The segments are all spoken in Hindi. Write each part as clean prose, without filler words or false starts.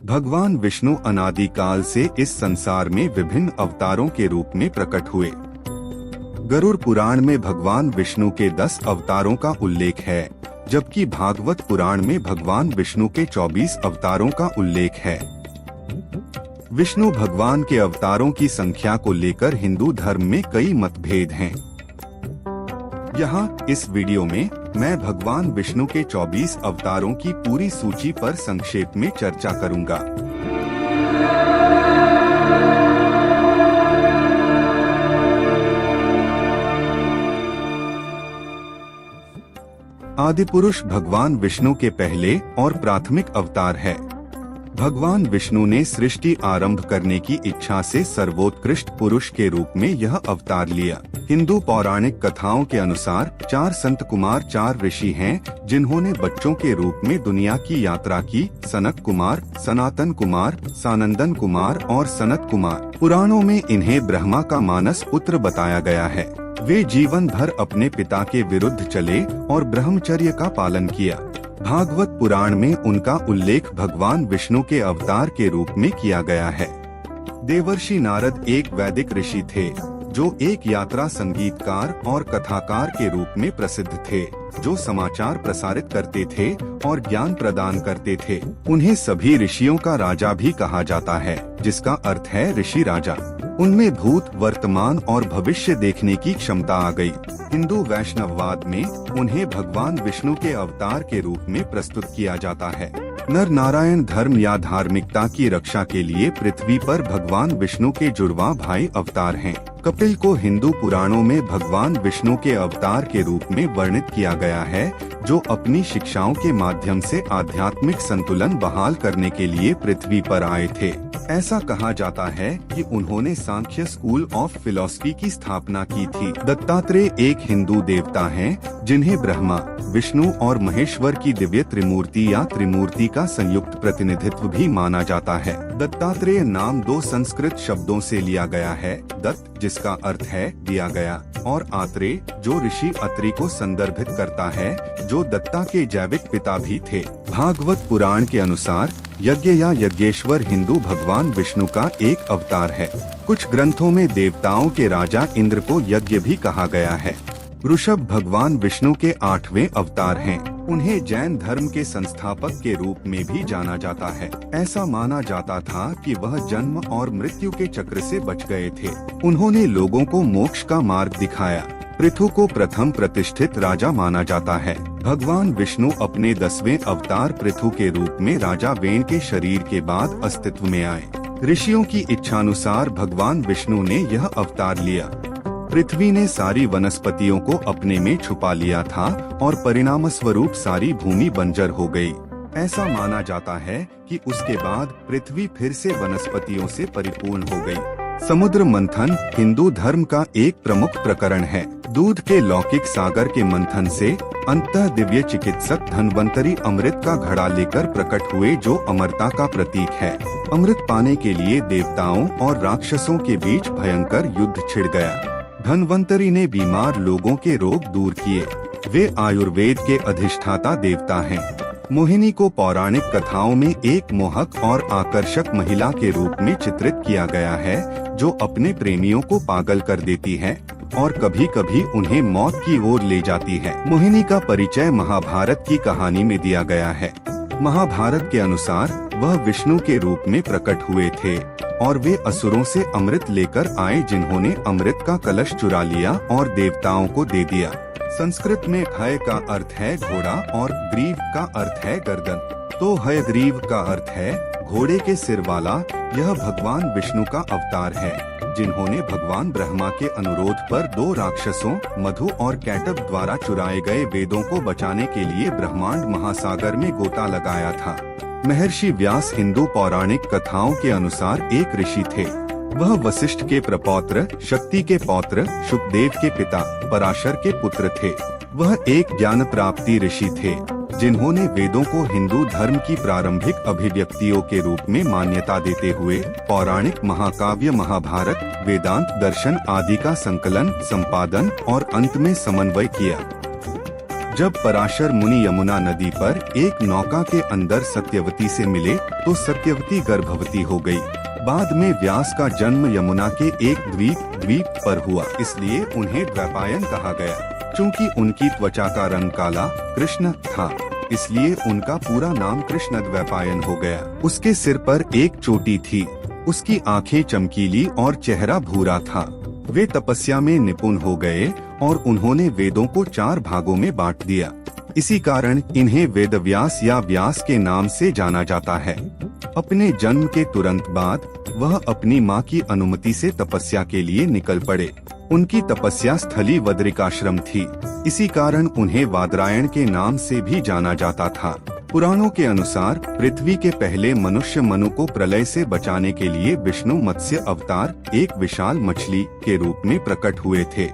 भगवान विष्णु अनादिकाल से इस संसार में विभिन्न अवतारों के रूप में प्रकट हुए। गरुड़ पुराण में भगवान विष्णु के 10 अवतारों का उल्लेख है, जबकि भागवत पुराण में भगवान विष्णु के 24 अवतारों का उल्लेख है। विष्णु भगवान के अवतारों की संख्या को लेकर हिंदू धर्म में कई मतभेद हैं। यहाँ इस वीडियो में मैं भगवान विष्णु के 24 अवतारों की पूरी सूची पर संक्षेप में चर्चा करूंगा। आदिपुरुष भगवान विष्णु के पहले और प्राथमिक अवतार है। भगवान विष्णु ने सृष्टि आरंभ करने की इच्छा से सर्वोत्कृष्ट पुरुष के रूप में यह अवतार लिया। हिंदू पौराणिक कथाओं के अनुसार 4 संत कुमार 4 ऋषि हैं, जिन्होंने बच्चों के रूप में दुनिया की यात्रा की। सनक कुमार, सनातन कुमार, सानंदन कुमार और सनत कुमार। पुराणों में इन्हें ब्रह्मा का मानस पुत्र बताया गया है। वे जीवन भर अपने पिता के विरुद्ध चले और ब्रह्मचर्य का पालन किया। भागवत पुराण में उनका उल्लेख भगवान विष्णु के अवतार के रूप में किया गया है। देवर्षि नारद एक वैदिक ऋषि थे, जो एक यात्रा संगीतकार और कथाकार के रूप में प्रसिद्ध थे, जो समाचार प्रसारित करते थे और ज्ञान प्रदान करते थे। उन्हें सभी ऋषियों का राजा भी कहा जाता है, जिसका अर्थ है ऋषि राजा। उनमें भूत, वर्तमान और भविष्य देखने की क्षमता आ गई। हिंदू वैष्णववाद में उन्हें भगवान विष्णु के अवतार के रूप में प्रस्तुत किया जाता है। नर नारायण धर्म या धार्मिकता की रक्षा के लिए पृथ्वी पर भगवान विष्णु के जुड़वा भाई अवतार हैं। कपिल को हिंदू पुराणों में भगवान विष्णु के अवतार के रूप में वर्णित किया गया है, जो अपनी शिक्षाओं के माध्यम से आध्यात्मिक संतुलन बहाल करने के लिए पृथ्वी पर आए थे। ऐसा कहा जाता है कि उन्होंने सांख्य स्कूल ऑफ फिलॉसफी की स्थापना की थी। दत्तात्रेय एक हिंदू देवता हैं, जिन्हें ब्रह्मा, विष्णु और महेश्वर की दिव्य त्रिमूर्ति या त्रिमूर्ति का संयुक्त प्रतिनिधित्व भी माना जाता है। दत्तात्रेय नाम 2 संस्कृत शब्दों से लिया गया है, दत्त जिसका अर्थ है दिया गया, और आत्रेय जो ऋषि अत्रि को संदर्भित करता है, जो दत्ता के जैविक पिता भी थे। भागवत पुराण के अनुसार यज्ञ या यज्ञेश्वर हिंदू भगवान विष्णु का एक अवतार है। कुछ ग्रंथों में देवताओं के राजा इंद्र को यज्ञ भी कहा गया है। ऋषभ भगवान विष्णु के 8वें अवतार हैं। उन्हें जैन धर्म के संस्थापक के रूप में भी जाना जाता है। ऐसा माना जाता था कि वह जन्म और मृत्यु के चक्र से बच गए थे। उन्होंने लोगों को मोक्ष का मार्ग दिखाया। पृथु को प्रथम प्रतिष्ठित राजा माना जाता है। भगवान विष्णु अपने 10वें अवतार पृथु के रूप में राजा वेन के शरीर के बाद अस्तित्व में आए। ऋषियों की इच्छानुसार भगवान विष्णु ने यह अवतार लिया। पृथ्वी ने सारी वनस्पतियों को अपने में छुपा लिया था और परिणाम स्वरूप सारी भूमि बंजर हो गई। ऐसा माना जाता है कि उसके बाद पृथ्वी फिर से वनस्पतियों से परिपूर्ण हो गई। समुद्र मंथन हिंदू धर्म का एक प्रमुख प्रकरण है। दूध के लौकिक सागर के मंथन से अंततः दिव्य चिकित्सक धन्वंतरी अमृत का घड़ा लेकर प्रकट हुए, जो अमरता का प्रतीक है। अमृत पाने के लिए देवताओं और राक्षसों के बीच भयंकर युद्ध छिड़ गया। धन्वंतरी ने बीमार लोगों के रोग दूर किए। वे आयुर्वेद के अधिष्ठाता देवता हैं। मोहिनी को पौराणिक कथाओं में एक मोहक और आकर्षक महिला के रूप में चित्रित किया गया है, जो अपने प्रेमियों को पागल कर देती है और कभी-कभी उन्हें मौत की ओर ले जाती है। मोहिनी का परिचय महाभारत की कहानी में दिया गया है। महाभारत के अनुसार वह विष्णु के रूप में प्रकट हुए थे और वे असुरों से अमृत लेकर आए, जिन्होंने अमृत का कलश चुरा लिया और देवताओं को दे दिया। संस्कृत में हय का अर्थ है घोड़ा और ग्रीव का अर्थ है गर्दन। तो हयग्रीव का अर्थ है घोड़े के सिर वाला। यह भगवान विष्णु का अवतार है, जिन्होंने भगवान ब्रह्मा के अनुरोध पर 2 राक्षसों मधु और कैटभ द्वारा चुराए गए वेदों को बचाने के लिए ब्रह्मांड महासागर में गोता लगाया था। महर्षि व्यास हिंदू पौराणिक कथाओं के अनुसार एक ऋषि थे। वह वशिष्ठ के प्रपौत्र, शक्ति के पौत्र, शुकदेव के पिता, पराशर के पुत्र थे। वह एक ज्ञान प्राप्ति ऋषि थे, जिन्होंने वेदों को हिंदू धर्म की प्रारंभिक अभिव्यक्तियों के रूप में मान्यता देते हुए पौराणिक महाकाव्य महाभारत, वेदांत, दर्शन आदि का संकलन, संपादन और अंत में समन्वय किया। जब पराशर मुनि यमुना नदी पर एक नौका के अंदर सत्यवती से मिले तो सत्यवती गर्भवती हो गई। बाद में व्यास का जन्म यमुना के एक द्वीप पर हुआ, इसलिए उन्हें द्वैपायन कहा गया। चूँकि उनकी त्वचा का रंग काला कृष्ण था, इसलिए उनका पूरा नाम कृष्ण द्वैपायन हो गया। उसके सिर पर एक चोटी थी, उसकी आंखें चमकीली और चेहरा भूरा था। वे तपस्या में निपुण हो गए और उन्होंने वेदों को 4 भागों में बांट दिया। इसी कारण इन्हें वेदव्यास या व्यास के नाम से जाना जाता है। अपने जन्म के तुरंत बाद वह अपनी मां की अनुमति से तपस्या के लिए निकल पड़े। उनकी तपस्या स्थली वद्रिकाश्रम थी, इसी कारण उन्हें वादरायण के नाम से भी जाना जाता था। पुराणों के अनुसार पृथ्वी के पहले मनुष्य मनु को प्रलय से बचाने के लिए विष्णु मत्स्य अवतार एक विशाल मछली के रूप में प्रकट हुए थे।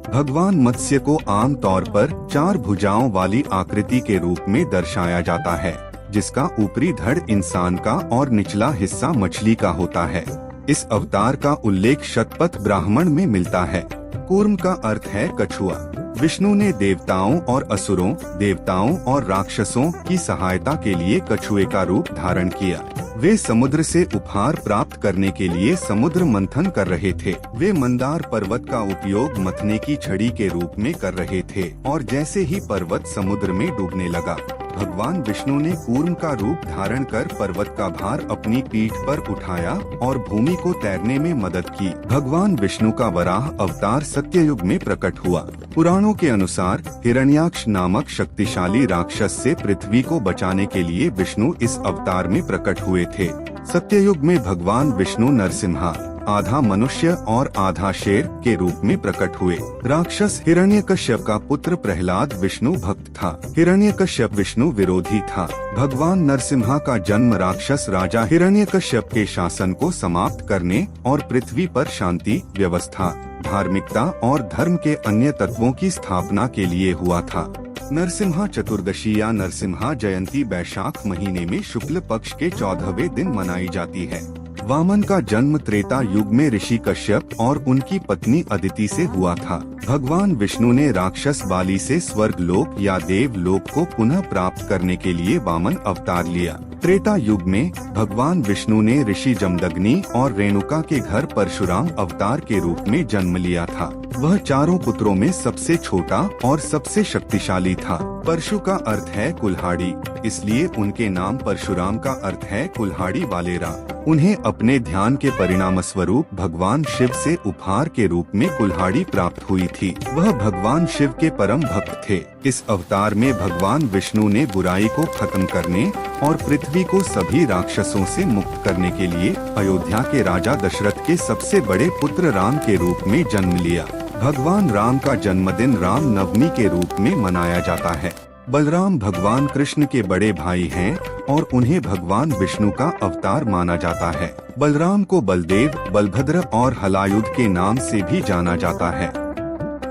भगवान मत्स्य को आम तौर पर 4 भुजाओं वाली आकृति के रूप में दर्शाया जाता है, जिसका ऊपरी धड़ इंसान का और निचला हिस्सा मछली का होता है। इस अवतार का उल्लेख शतपथ ब्राह्मण में मिलता है। कूर्म का अर्थ है कछुआ। विष्णु ने देवताओं और असुरों, देवताओं और राक्षसों की सहायता के लिए कछुए का रूप धारण किया। वे समुद्र से उपहार प्राप्त करने के लिए समुद्र मंथन कर रहे थे। वे मंदार पर्वत का उपयोग मथने की छड़ी के रूप में कर रहे थे और जैसे ही पर्वत समुद्र में डूबने लगा, भगवान विष्णु ने कूर्म का रूप धारण कर पर्वत का भार अपनी पीठ पर उठाया और भूमि को तैरने में मदद की। भगवान विष्णु का वराह अवतार सत्ययुग में प्रकट हुआ। पुराणों के अनुसार हिरण्याक्ष नामक शक्तिशाली राक्षस से पृथ्वी को बचाने के लिए विष्णु इस अवतार में प्रकट हुए थे। सत्ययुग में भगवान विष्णु नरसिम्हा, आधा मनुष्य और आधा शेर के रूप में प्रकट हुए। राक्षस हिरण्यकश्यप का पुत्र प्रहलाद विष्णु भक्त था। हिरण्यकश्यप विष्णु विरोधी था। भगवान नरसिम्हा का जन्म राक्षस राजा हिरण्यकश्यप के शासन को समाप्त करने और पृथ्वी पर शांति, व्यवस्था, धार्मिकता और धर्म के अन्य तत्वों की स्थापना के लिए हुआ था। नरसिम्हा चतुर्दशी या नरसिम्हा जयंती वैशाख महीने में शुक्ल पक्ष के 14वें दिन मनाई जाती है। वामन का जन्म त्रेता युग में ऋषि कश्यप और उनकी पत्नी अदिति से हुआ था। भगवान विष्णु ने राक्षस बाली से स्वर्ग लोक या देव लोक को पुनः प्राप्त करने के लिए वामन अवतार लिया। त्रेता युग में भगवान विष्णु ने ऋषि जमदग्नि और रेणुका के घर परशुराम अवतार के रूप में जन्म लिया था। वह 4 पुत्रों में सबसे छोटा और सबसे शक्तिशाली था। परशु का अर्थ है कुल्हाड़ी, इसलिए उनके नाम परशुराम का अर्थ है कुल्हाड़ी वाले रा। उन्हें अपने ध्यान के परिणाम स्वरूप भगवान शिव से उपहार के रूप में कुल्हाड़ी प्राप्त हुई थी। वह भगवान शिव के परम भक्त थे। इस अवतार में भगवान विष्णु ने बुराई को खत्म करने और पृथ्वी को सभी राक्षसों से मुक्त करने के लिए अयोध्या के राजा दशरथ के सबसे बड़े पुत्र राम के रूप में जन्म लिया। भगवान राम का जन्मदिन राम नवमी के रूप में मनाया जाता है। बलराम भगवान कृष्ण के बड़े भाई हैं और उन्हें भगवान विष्णु का अवतार माना जाता है। बलराम को बलदेव, बलभद्र और हलायुध के नाम से भी जाना जाता है।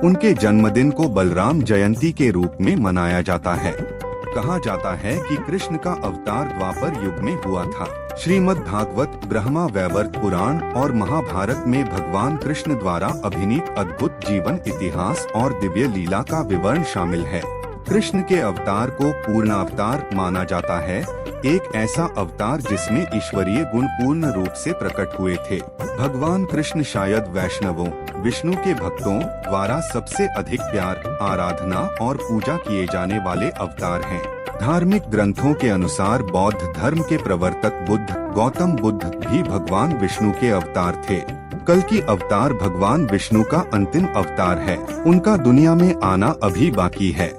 उनके जन्मदिन को बलराम जयंती के रूप में मनाया जाता है। कहा जाता है कि कृष्ण का अवतार द्वापर युग में हुआ था। श्रीमद् भागवत, ब्रह्मा वैवर्त पुराण और महाभारत में भगवान कृष्ण द्वारा अभिनीत अद्भुत जीवन इतिहास और दिव्य लीला का विवरण शामिल है। कृष्ण के अवतार को पूर्णावतार माना जाता है, एक ऐसा अवतार जिसमें ईश्वरीय गुण पूर्ण रूप से प्रकट हुए थे। भगवान कृष्ण शायद वैष्णवों, विष्णु के भक्तों द्वारा सबसे अधिक प्यार, आराधना और पूजा किए जाने वाले अवतार हैं। धार्मिक ग्रंथों के अनुसार बौद्ध धर्म के प्रवर्तक बुद्ध, गौतम बुद्ध भी भगवान विष्णु के अवतार थे। कल की अवतार भगवान विष्णु का अंतिम अवतार है। उनका दुनिया में आना अभी बाकी है।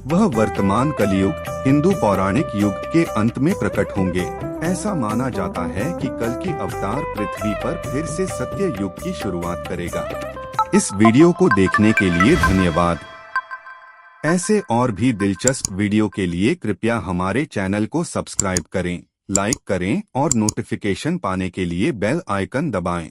वह वर्तमान कलयुग, हिंदू पौराणिक युग के अंत में प्रकट होंगे। ऐसा माना जाता है कि कल की अवतार पृथ्वी पर फिर से सत्य युग की शुरुआत करेगा। इस वीडियो को देखने के लिए धन्यवाद। ऐसे और भी दिलचस्प वीडियो के लिए कृपया हमारे चैनल को सब्सक्राइब करें, लाइक करें और नोटिफिकेशन पाने के लिए बेल आइकन दबाएं।